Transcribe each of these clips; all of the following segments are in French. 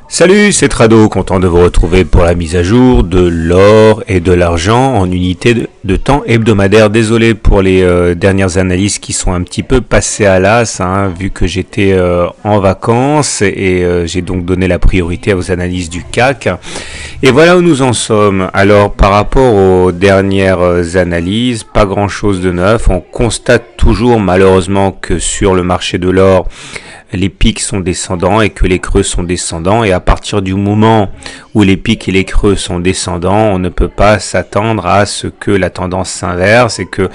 Salut, c'est Trado, content de vous retrouver pour la mise à jour de l'or et de l'argent en unité de temps hebdomadaire. Désolé pour les dernières analyses qui sont un petit peu passées à l'as, vu que j'étais en vacances et j'ai donc donné la priorité aux analyses du CAC. Et voilà où nous en sommes. Alors par rapport aux dernières analyses, pas grand chose de neuf. On constate toujours malheureusement que sur le marché de l'or, les pics sont descendants et que les creux sont descendants, et à partir du moment où les pics et les creux sont descendants, on ne peut pas s'attendre à ce que la tendance s'inverse et que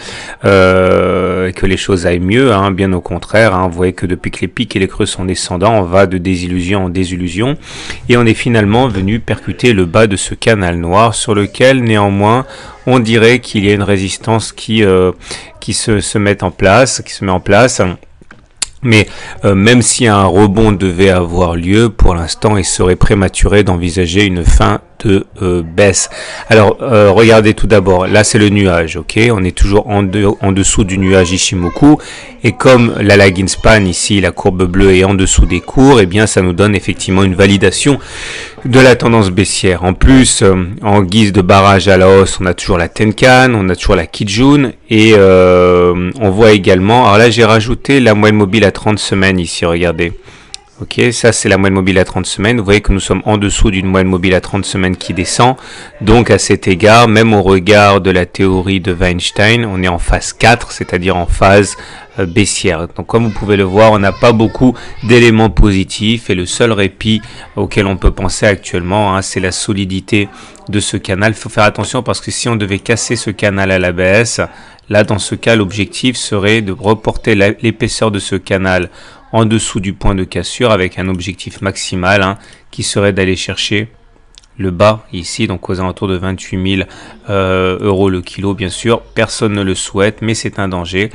les choses aillent mieux, bien au contraire. Vous voyez que depuis que les pics et les creux sont descendants, on va de désillusion en désillusion et on est finalement venu percuter le bas de ce canal noir sur lequel néanmoins on dirait qu'il y a une résistance qui se met en place. Mais même si un rebond devait avoir lieu, pour l'instant, il serait prématuré d'envisager une fin de baisse. Alors, regardez tout d'abord, là c'est le nuage, ok. On est toujours en dessous du nuage Ishimoku, et comme la lagging span ici, la courbe bleue est en dessous des cours, et bien ça nous donne effectivement une validation de la tendance baissière. En plus, en guise de barrage à la hausse, on a toujours la Tenkan, on a toujours la Kijun, et on voit également, alors là j'ai rajouté la moyenne mobile à 30 semaines ici, regardez. Ok, ça c'est la moyenne mobile à 30 semaines. Vous voyez que nous sommes en dessous d'une moyenne mobile à 30 semaines qui descend. Donc à cet égard, même au regard de la théorie de Weinstein, on est en phase 4, c'est-à-dire en phase baissière. Donc comme vous pouvez le voir, on n'a pas beaucoup d'éléments positifs et le seul répit auquel on peut penser actuellement, c'est la solidité de ce canal. Il faut faire attention parce que si on devait casser ce canal à la baisse, là dans ce cas l'objectif serait de reporter l'épaisseur de ce canal en dessous du point de cassure avec un objectif maximal qui serait d'aller chercher le bas ici, donc aux alentours de 28 000 euros le kilo. Bien sûr, personne ne le souhaite, mais c'est un danger.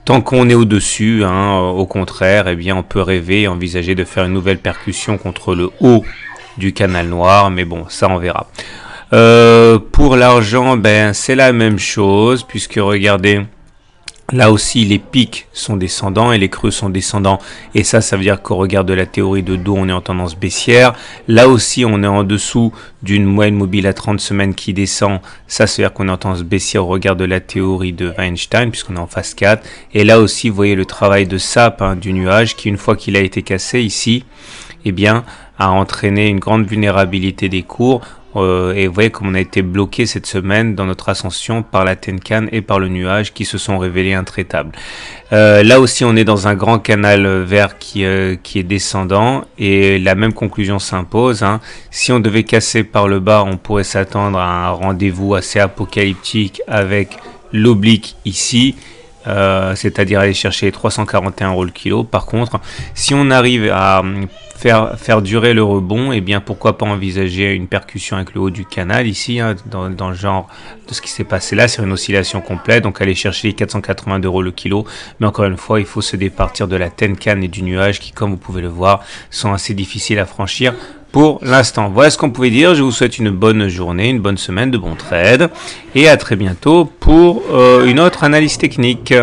Tant qu'on est au-dessus, au contraire, eh bien, on peut rêver et envisager de faire une nouvelle percussion contre le haut du canal noir, mais bon, ça on verra. Pour l'argent, c'est la même chose, puisque regardez, là aussi, les pics sont descendants et les creux sont descendants. Et ça veut dire qu'au regard de la théorie de dos, on est en tendance baissière. Là aussi, on est en dessous d'une moyenne mobile à 30 semaines qui descend. Ça veut dire qu'on est en tendance baissière au regard de la théorie de Weinstein, puisqu'on est en phase 4. Et là aussi, vous voyez le travail de sape du nuage qui, une fois qu'il a été cassé ici, eh bien, a entraîné une grande vulnérabilité des cours. Et vous voyez comme on a été bloqué cette semaine dans notre ascension par la Tenkan et par le nuage qui se sont révélés intraitables. Là aussi on est dans un grand canal vert qui est descendant et la même conclusion s'impose. Si on devait casser par le bas, on pourrait s'attendre à un rendez-vous assez apocalyptique avec l'oblique ici. C'est-à-dire aller chercher 341 euros le kilo. Par contre, si on arrive à faire durer le rebond, et bien pourquoi pas envisager une percussion avec le haut du canal ici, dans le genre de ce qui s'est passé là, c'est une oscillation complète, donc aller chercher les 480 euros le kilo. Mais encore une fois, il faut se départir de la Tenkan et du nuage qui, comme vous pouvez le voir, sont assez difficiles à franchir pour l'instant. Voilà ce qu'on pouvait dire. Je vous souhaite une bonne journée, une bonne semaine, de bons trades et à très bientôt pour une autre analyse technique.